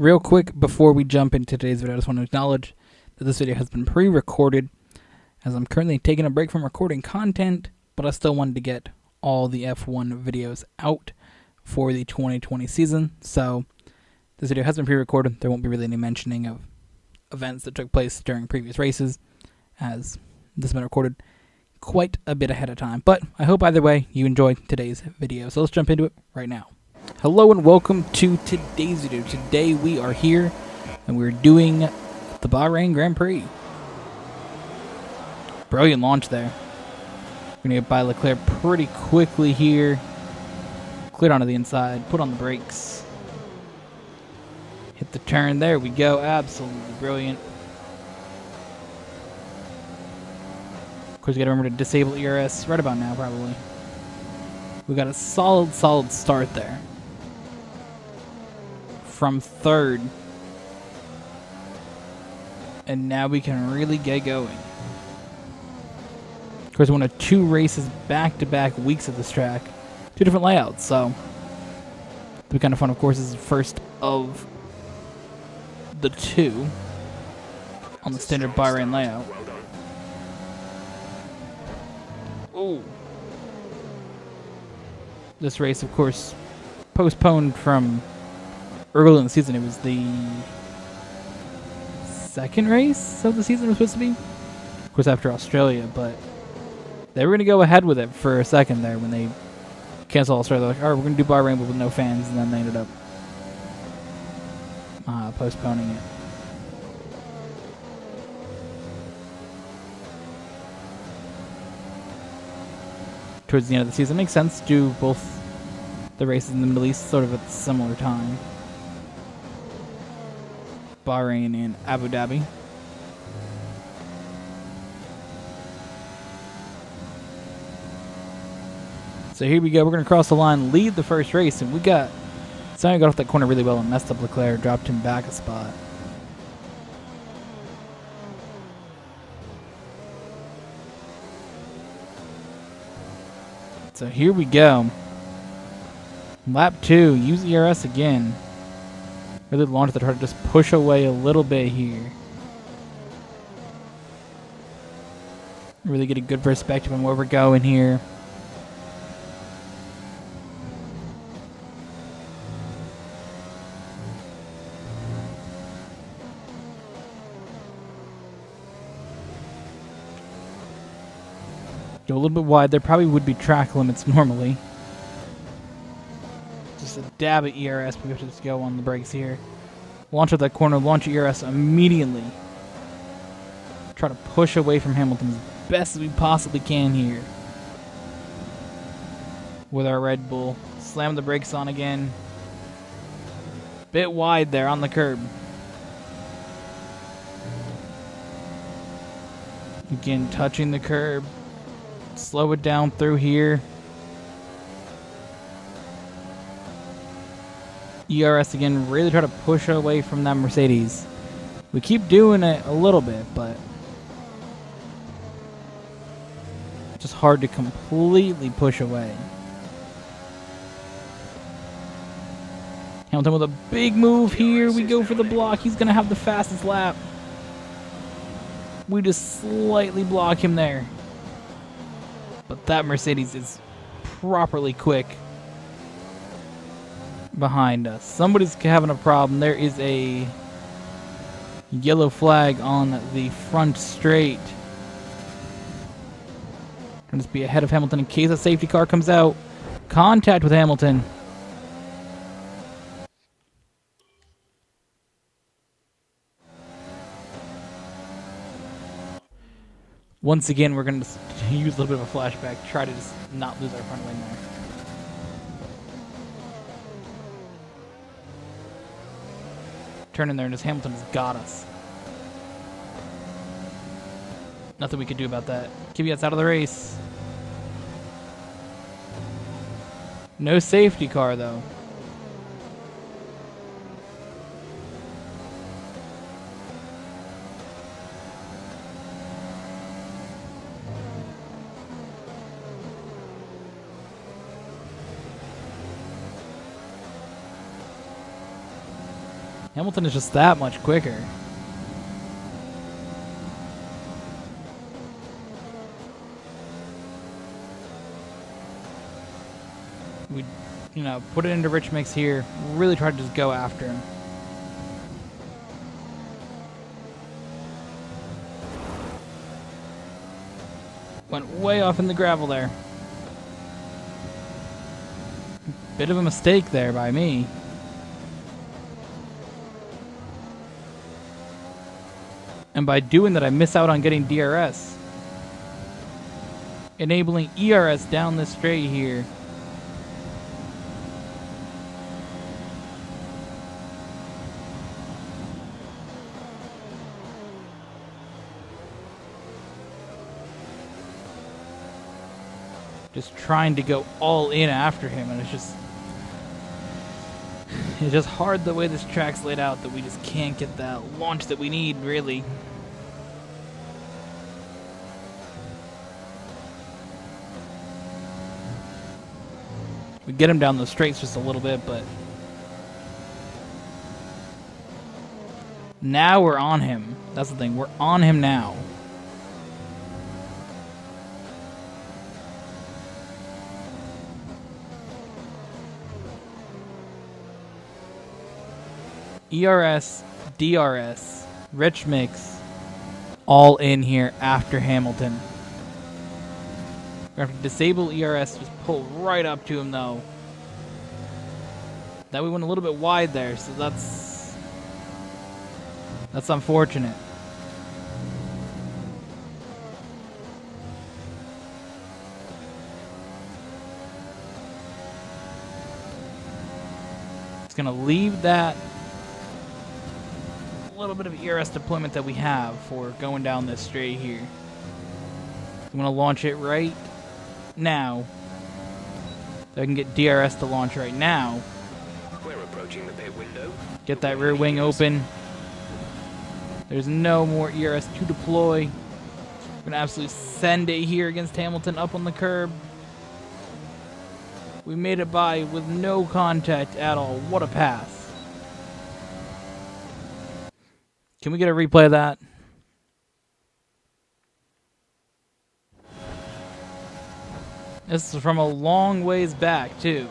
Real quick, before we jump into today's video, I just want to acknowledge that this video has been pre-recorded, as I'm currently taking a break from recording content, but I still wanted to get all the F1 videos out for the 2020 season. So this video has been pre-recorded. There won't be really any mentioning of events that took place during previous races, as this has been recorded quite a bit ahead of time. But I hope either way you enjoyed today's video. So let's jump into it right now. Hello and welcome to today's video. Today we are here and we're doing the Bahrain Grand Prix. Brilliant launch there. We're going to get by Leclerc pretty quickly here. Cleared onto the inside, put on the brakes. Hit the turn, there we go, absolutely brilliant. Of course, you gotta remember to disable ERS right about now, probably. We got a solid start there. From third. And now we can really get going. Of course, one of two races back-to-back weeks at this track. Two different layouts, so it'll be kind of fun. Of course, this is the first of the two on the standard Bahrain layout. Ooh. This race, of course, postponed from early in the season. It was the second race of the season it was supposed to be. Of course, after Australia, but they were going to go ahead with it for a second there when they canceled Australia. They're like, alright, we're going to do Bahrain but with no fans, and then they ended up postponing it. Towards the end of the season. It makes sense to do both the races in the Middle East sort of at a similar time. Bahrain and Abu Dhabi. So here we go. We're going to cross the line, lead the first race, and we got Sonny got off that corner really well and messed up Leclerc, dropped him back a spot. So here we go. Lap 2, use ERS again. Really launch to try to just push away a little bit here. Really get a good perspective on where we're going here. Go a little bit wide. There probably would be track limits normally. Just a dab at ERS, but we have to just go on the brakes here. Launch at that corner, launch ERS immediately. Try to push away from Hamilton as best as we possibly can here. With our Red Bull. Slam the brakes on again. Bit wide there on the curb. Again, touching the curb. Slow it down through here. ERS again, really try to push away from that Mercedes. We keep doing it a little bit, but it's just hard to completely push away. Hamilton with a big move here. We go for the block. He's going to have the fastest lap. We just slightly block him there. But that Mercedes is properly quick behind us. Somebody's having a problem. There is a yellow flag on the front straight. Gonna just be ahead of Hamilton in case a safety car comes out. Contact with Hamilton. Once again, we're going to use a little bit of a flashback, try to just not lose our front wing there. Turn in there and just Hamilton has got us. Nothing we could do about that. Kvyat's out of the race. No safety car though. Hamilton is just that much quicker. We, put it into Rich Mix here. Really try to just go after him. Went way off in the gravel there. Bit of a mistake there by me. And by doing that, I miss out on getting DRS. Enabling ERS down this straight here. Just trying to go all in after him, and it's just hard the way this track's laid out that we just can't get that launch that we need, really. We get him down the straights just a little bit, but now we're on him. That's the thing, we're on him now. ERS, DRS, Rich Mix, all in here after Hamilton. We're going to have to disable ERS, just pull right up to him though. That we went a little bit wide there, so that's unfortunate. It's going to leave that little bit of ERS deployment that we have for going down this straight here. I'm going to launch it right now. So I can get DRS to launch right now. We're approaching the pit window. Get that rear wing open. There's no more ERS to deploy. We're going to absolutely send it here against Hamilton up on the curb. We made it by with no contact at all. What a pass. Can we get a replay of that? This is from a long ways back, too.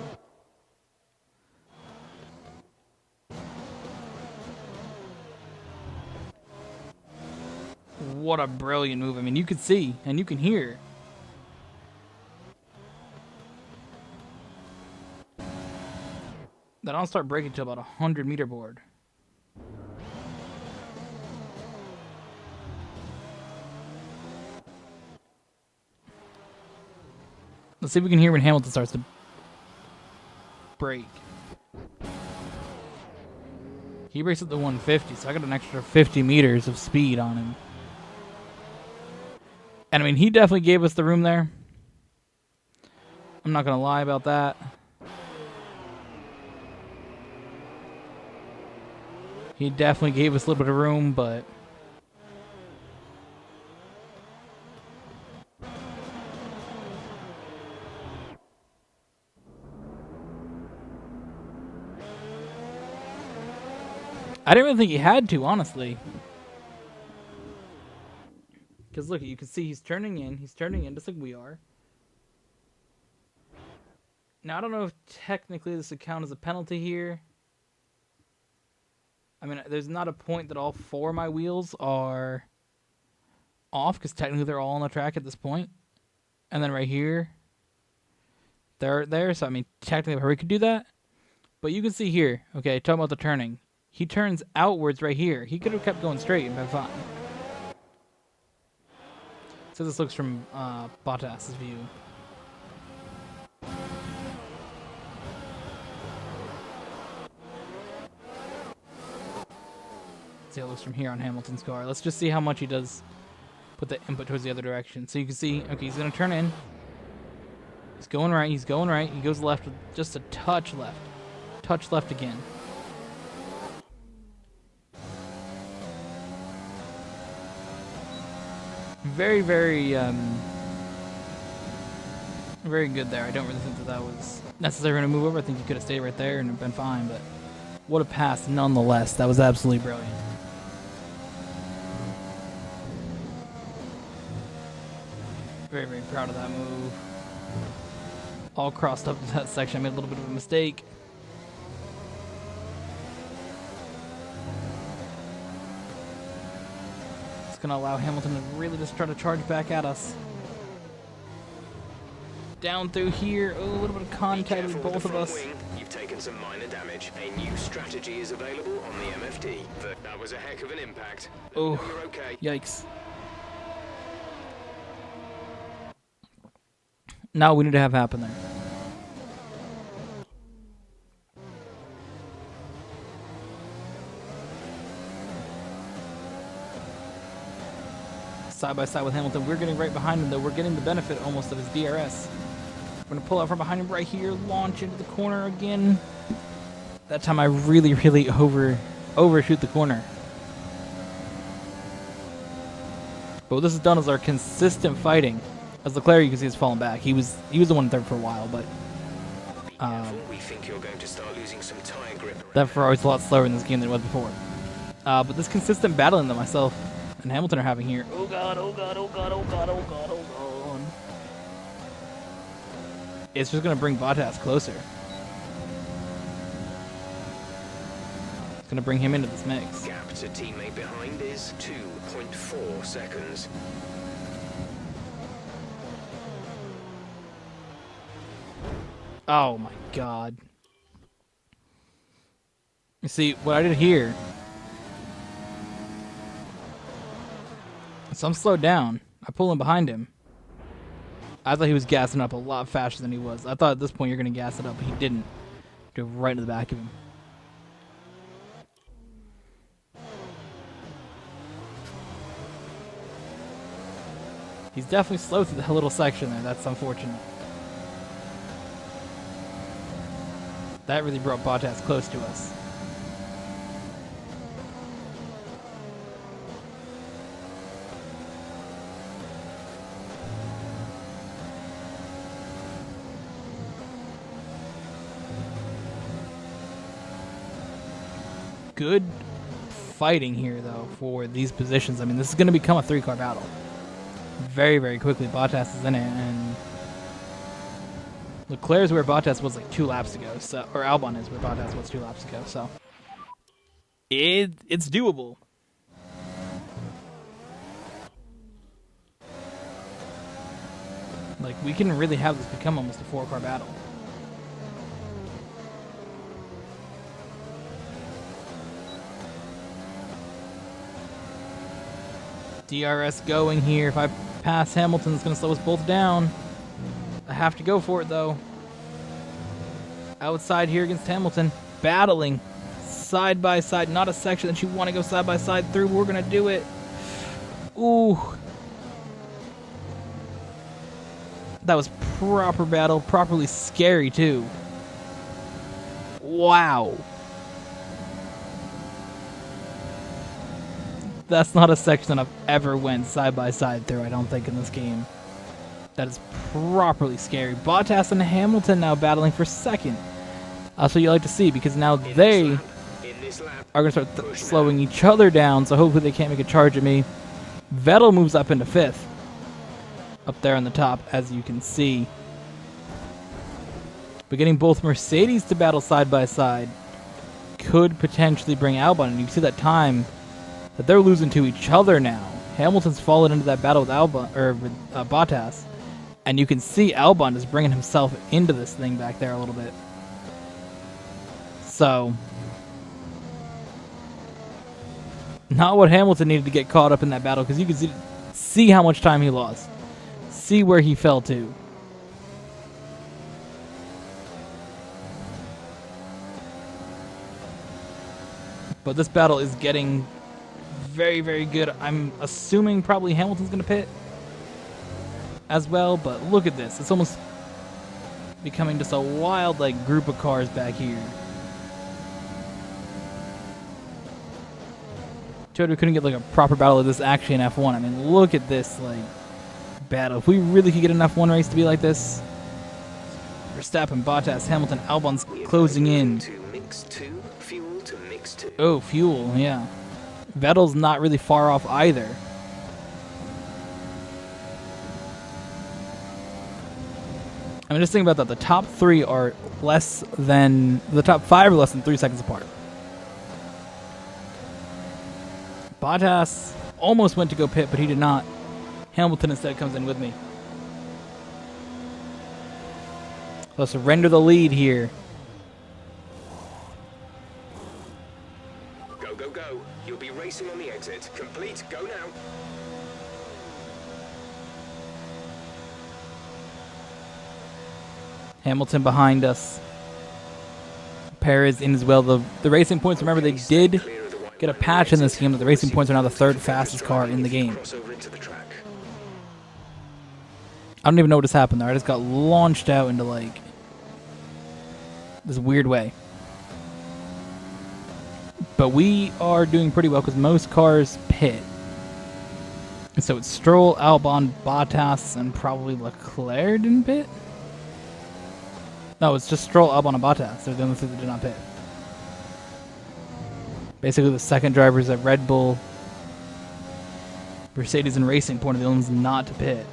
What a brilliant move. I mean, you can see and you can hear. That don't start braking to about 100-meter board. Let's see if we can hear when Hamilton starts to brake. He brakes at the 150, so I got an extra 50 meters of speed on him. And I mean, he definitely gave us the room there. I'm not going to lie about that. He definitely gave us a little bit of room, but I didn't really think he had to, honestly. Because look, you can see he's turning in just like we are. Now, I don't know if technically this would count as a penalty here. I mean, there's not a point that all four of my wheels are off, because technically they're all on the track at this point. And then right here, they're there. So, I mean, technically we could do that. But you can see here, okay, talking about the turning. He turns outwards right here. He could have kept going straight and been fine. So this looks from Bottas's view. See how it looks from here on Hamilton's car. Let's just see how much he does put the input towards the other direction. So you can see, okay, he's going to turn in. He's going right. He's going right. He goes left with just a touch left. Touch left again. Very, very, very good there. I don't really think that was necessary to move over. I think he could have stayed right there and been fine, but What a pass, nonetheless. That was absolutely brilliant. Very, very proud of that move. All crossed up to that section. I made a little bit of a mistake. It's going to allow Hamilton to really just try to charge back at us. Down through here. Oh, a little bit of contact with both of us. Wing. You've taken some minor damage. A new strategy is available on the MFD. That was a heck of an impact. Oh, You're okay. Yikes. Now we need to have happen there. Side by side with Hamilton. We're getting right behind him, though. We're getting the benefit almost of his DRS. We're going to pull out from behind him right here, launch into the corner again. That time I really, really overshoot the corner. But what this has done is our consistent fighting. As Leclerc, you can see, has fallen back. He was the one in third for a while, but We think you're going to start losing some tire grip. that Ferrari's a lot slower in this game than it was before. But this consistent battling that myself and Hamilton are having here. Oh god, oh god, oh god, oh god, oh god, oh god. It's just going to bring Bottas closer. It's going to bring him into this mix. Gap to teammate behind is 2.4 seconds. Oh my god. You see, what I did here... So I'm slowed down. I pull in behind him. I thought he was gassing up a lot faster than he was. I thought at this point you're going to gas it up, but he didn't. Drove right into the back of him. He's definitely slow through that little section there. That's unfortunate. That really brought Bottas close to us. Good fighting here, though, for these positions. I mean, this is going to become a three-car battle. Very, very quickly, Bottas is in it, and Leclerc's where Bottas was like 2 laps ago, so, or Albon is where Bottas was 2 laps ago, so it's doable. Like, we can really have this become almost a 4-car battle. DRS going here. If I pass Hamilton, it's going to slow us both down. I have to go for it, though. Outside here against Hamilton. Battling side by side. Not a section that you want to go side by side through. We're going to do it. Ooh. That was proper battle. Properly scary, too. Wow. That's not a section that I've ever went side by side through, I don't think, in this game. That is properly scary. Bottas and Hamilton now battling for second. That's what you like to see, because now they are going to start slowing each other down, so hopefully they can't make a charge at me. Vettel moves up into 5th. Up there on the top, as you can see. But getting both Mercedes to battle side by side could potentially bring Albon, and you can see that time that they're losing to each other now. Hamilton's fallen into that battle with Bottas, and you can see Albon is bringing himself into this thing back there a little bit. So, not what Hamilton needed to get caught up in that battle, because you can see how much time he lost. See where he fell to. But this battle is getting very, very good. I'm assuming probably Hamilton's going to pit as well, but look at this. It's almost becoming just a wild group of cars back here. Too bad we couldn't get a proper battle of this actually in F1. I mean, look at this battle. If we really could get an F1 race to be like this, Verstappen, Bottas, Hamilton, Albon's closing in. To mix 2 fuel too. Oh, fuel, yeah. Vettel's not really far off either. I mean, just think about that. The top 3 are less than... The top 5 are less than 3 seconds apart. Bottas almost went to go pit, but he did not. Hamilton instead comes in with me. Let's surrender the lead here. Go, go, go. You'll be racing on the exit. Complete. Go now. Hamilton behind us. Perez in as well. The racing points, remember, they did get a patch in this game that the racing points are now the 3rd fastest car in the game. I don't even know what just happened there. I just got launched out into, like, this weird way. But we are doing pretty well because most cars pit. And so it's Stroll, Albon, Bottas, and probably Leclerc didn't pit? No, it's just Stroll, Albon, and Bottas. They're the only 3 that did not pit. Basically, the second drivers at Red Bull, Mercedes, and Racing Point are the only ones not to pit.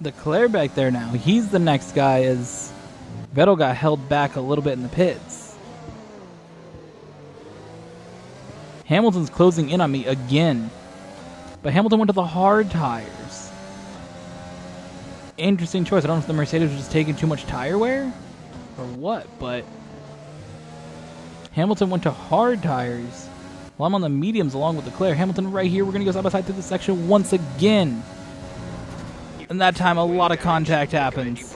Leclerc back there now. He's the next guy as Vettel got held back a little bit in the pits. Hamilton's closing in on me again. But Hamilton went to the hard tires. Interesting choice. I don't know if the Mercedes was just taking too much tire wear or what, but Hamilton went to hard tires while I'm on the mediums along with Leclerc. Hamilton right here. We're going to go side by side through this section once again. And that time a lot of contact happens.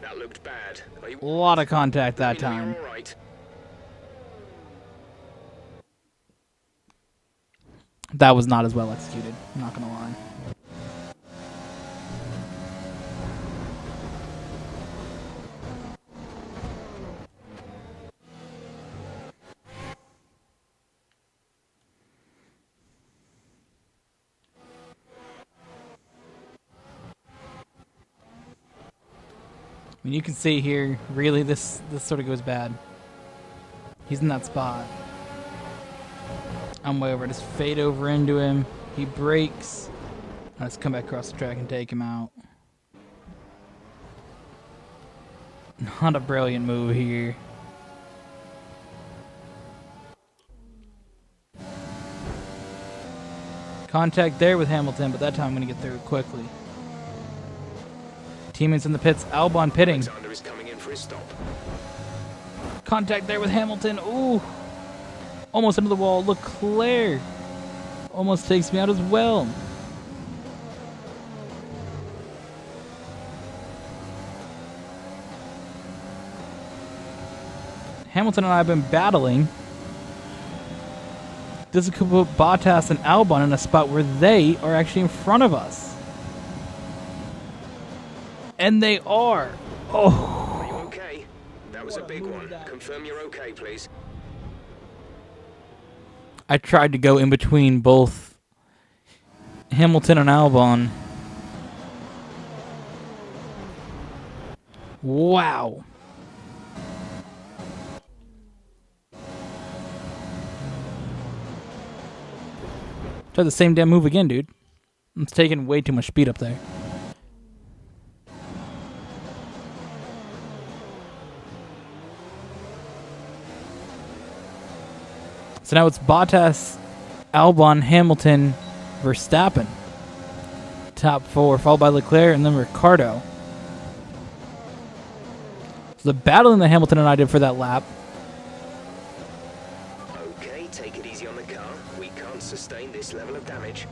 That looked bad. A lot of contact that time. That was not as well executed. I'm not going to lie. I mean, you can see here, really, this sort of goes bad. He's in that spot. I'm way over. Just fade over into him. He breaks. I just come back across the track and take him out. Not a brilliant move here. Contact there with Hamilton, but that time I'm going to get through it quickly. Teammates in the pits. Albon pitting. Alexander is coming in for his stop. Contact there with Hamilton. Ooh. Almost into the wall. Leclerc almost takes me out as well. Hamilton and I have been battling. This could put Bottas and Albon in a spot where they are actually in front of us. And they are. Oh. Are you okay? That was a big one. Confirm you're okay, please. I tried to go in between both Hamilton and Albon. Wow. Try the same damn move again, dude. It's taking way too much speed up there. So now it's Bottas, Albon, Hamilton, Verstappen. Top 4, followed by Leclerc and then Ricciardo. So the battling that Hamilton and I did for that lap. Okay, take it easy on the car. We can't sustain this level of damage.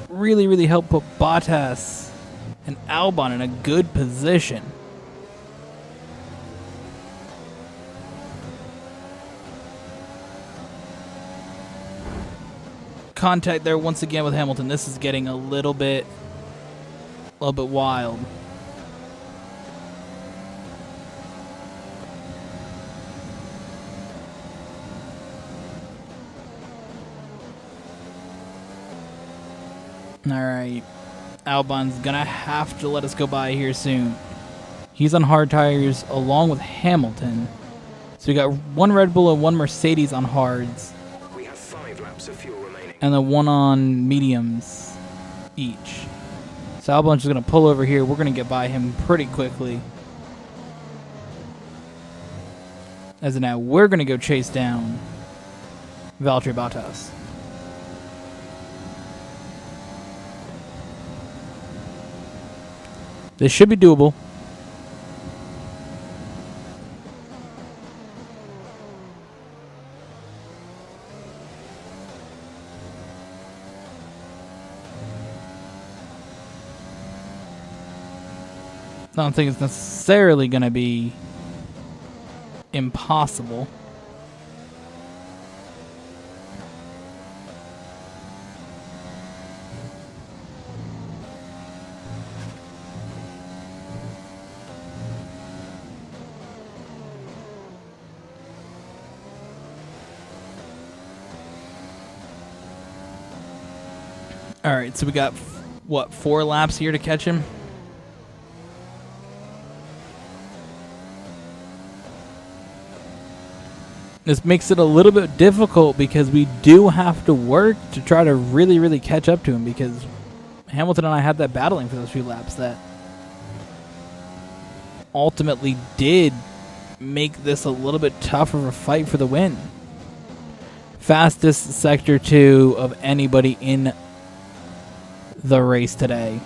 Really, really helped put Bottas and Albon in a good position. Contact there once again with Hamilton. This is getting a little bit wild. All right. Albon's gonna have to let us go by here soon. He's on hard tires along with Hamilton. So we got one Red Bull and one Mercedes on hards. We have 5 laps of fuel remaining. And then one on mediums each. So Albon's just going to pull over here. We're going to get by him pretty quickly. As of now, we're going to go chase down Valtteri Bottas. This should be doable. I don't think it's necessarily going to be impossible. All right, so we got, what, 4 laps here to catch him? This makes it a little bit difficult because we do have to work to try to really, really catch up to him, because Hamilton and I had that battling for those few laps that ultimately did make this a little bit tougher of a fight for the win. Fastest Sector 2 of anybody in the race today.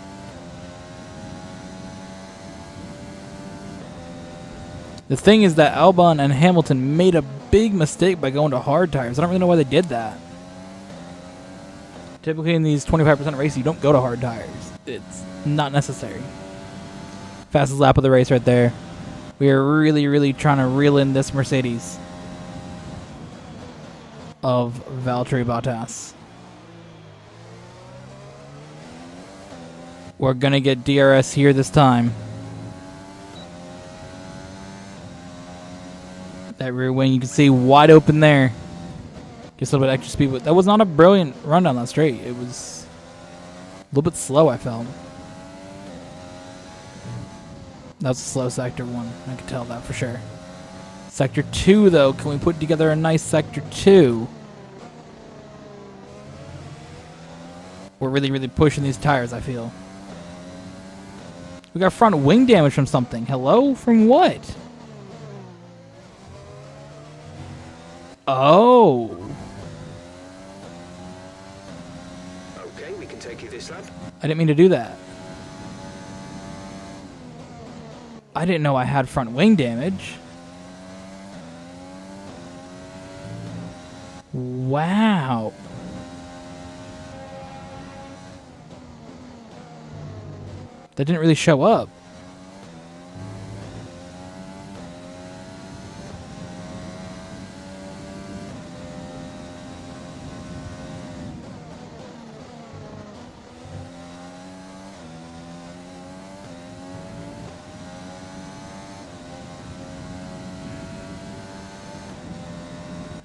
The thing is that Albon and Hamilton made a big mistake by going to hard tires. I don't really know why they did that. Typically in these 25% races, you don't go to hard tires. It's not necessary. Fastest lap of the race right there. We are really, really trying to reel in this Mercedes of Valtteri Bottas. We're going to get DRS here this time. That rear wing, you can see wide open there. Just a little bit extra speed, but that was not a brilliant run down that straight. It was a little bit slow, I felt. That was a slow Sector 1. I could tell that for sure. Sector 2, though. Can we put together a nice Sector 2? We're really, really pushing these tires, I feel. We got front wing damage from something. Hello? From what? Oh. Okay, we can take you this lap. I didn't mean to do that. I didn't know I had front wing damage. Wow. That didn't really show up.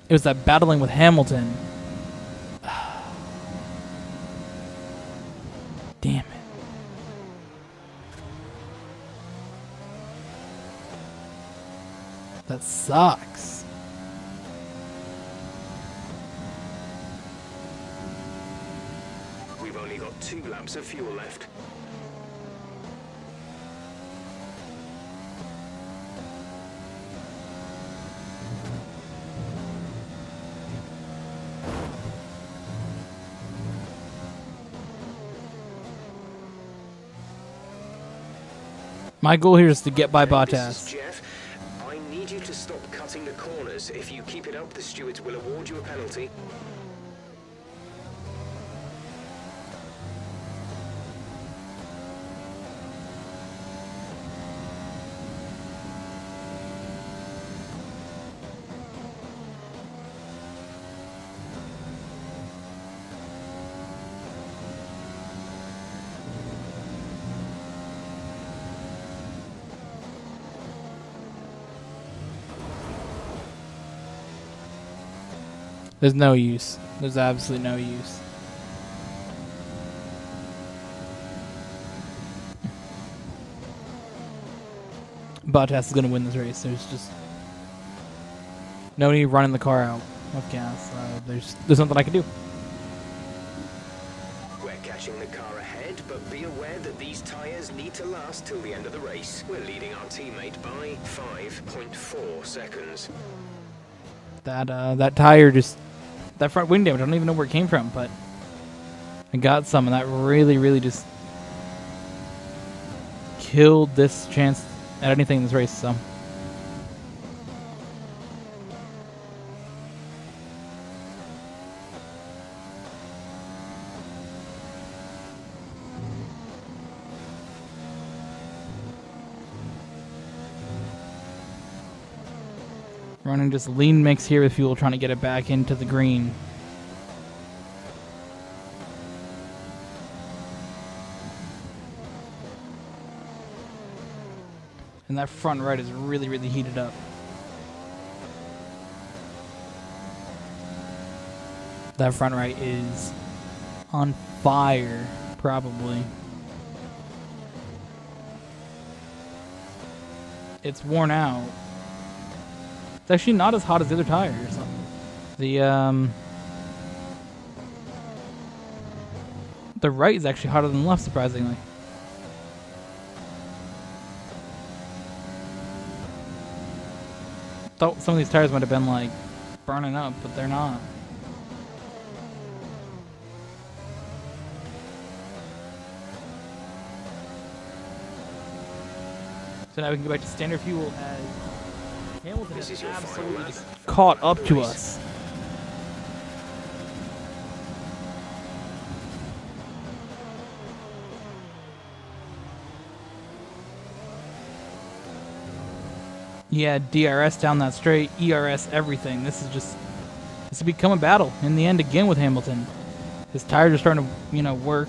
It was that battling with Hamilton. Damn it. That sucks. We've only got 2 laps of fuel left. My goal here is to get by This Bottas. is Jeff. I need you to stop cutting the corners. If you keep it up, the stewards will award you a penalty. There's no use. There's absolutely no use. Bottas is going to win this race. There's just no need running the car out with gas. There's nothing I can do. We're catching the car ahead, but be aware that these tyres need to last till the end of the race. We're leading our teammate by 5.4 seconds. That tire just, that front wing damage, I don't even know where it came from, but I got some, and that really, really just killed this chance at anything in this race, so. Running just lean mix here with fuel, trying to get it back into the green. And that front right is really, really heated up. That front right is on fire, probably. It's worn out. It's actually not as hot as the other tires. The right is actually hotter than the left, surprisingly. Thought some of these tires might have been like burning up, but they're not. So now we can go back to standard fuel as Hamilton has absolutely just caught up to us. Yeah, DRS down that straight, ERS, everything. This has become a battle in the end again with Hamilton. His tires are starting to, work.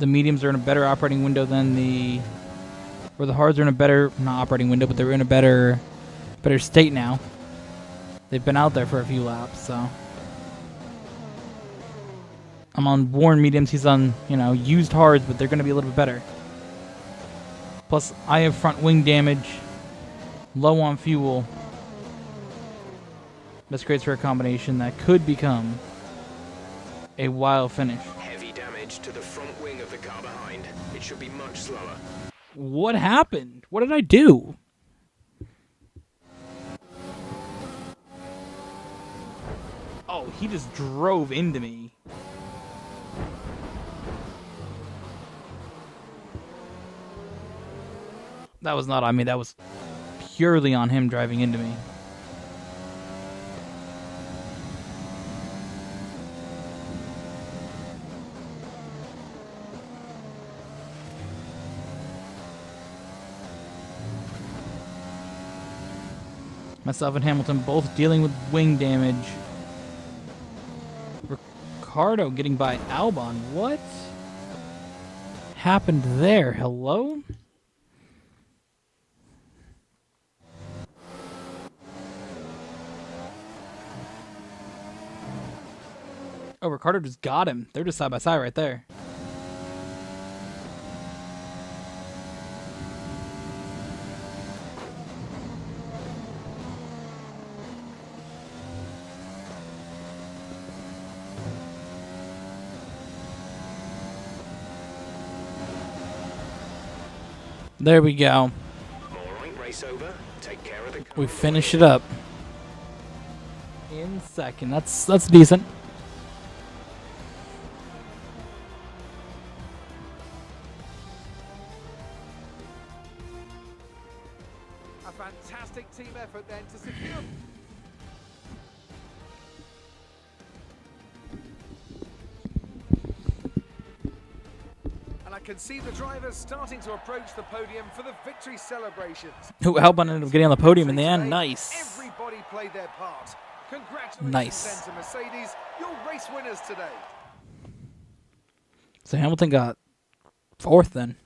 The mediums are in a better operating window than the hards are in a better, not operating window, but they're in a better state now. They've been out there for a few laps, so. I'm on worn mediums, he's on, used hards, but they're going to be a little bit better. Plus, I have front wing damage, low on fuel. This creates for a combination that could become a wild finish. Heavy damage to the front wing of the car behind. It should be much slower. What happened? What did I do? Oh, he just drove into me. That was not on me. That was purely on him driving into me. Myself and Hamilton both dealing with wing damage. Ricardo getting by Albon. What happened there? Hello? Oh, Ricardo just got him. They're just side by side right there. There we go. All right, race over. Take care of the car. We finish it up in second. That's decent. A fantastic team effort then to secure. And I can see the drivers starting to approach the podium for the victory celebrations. Who Albon ended up getting on the podium in the end. Nice. Everybody played their part. Congratulations Nice. then to Mercedes, your race winners today. So Hamilton got fourth then.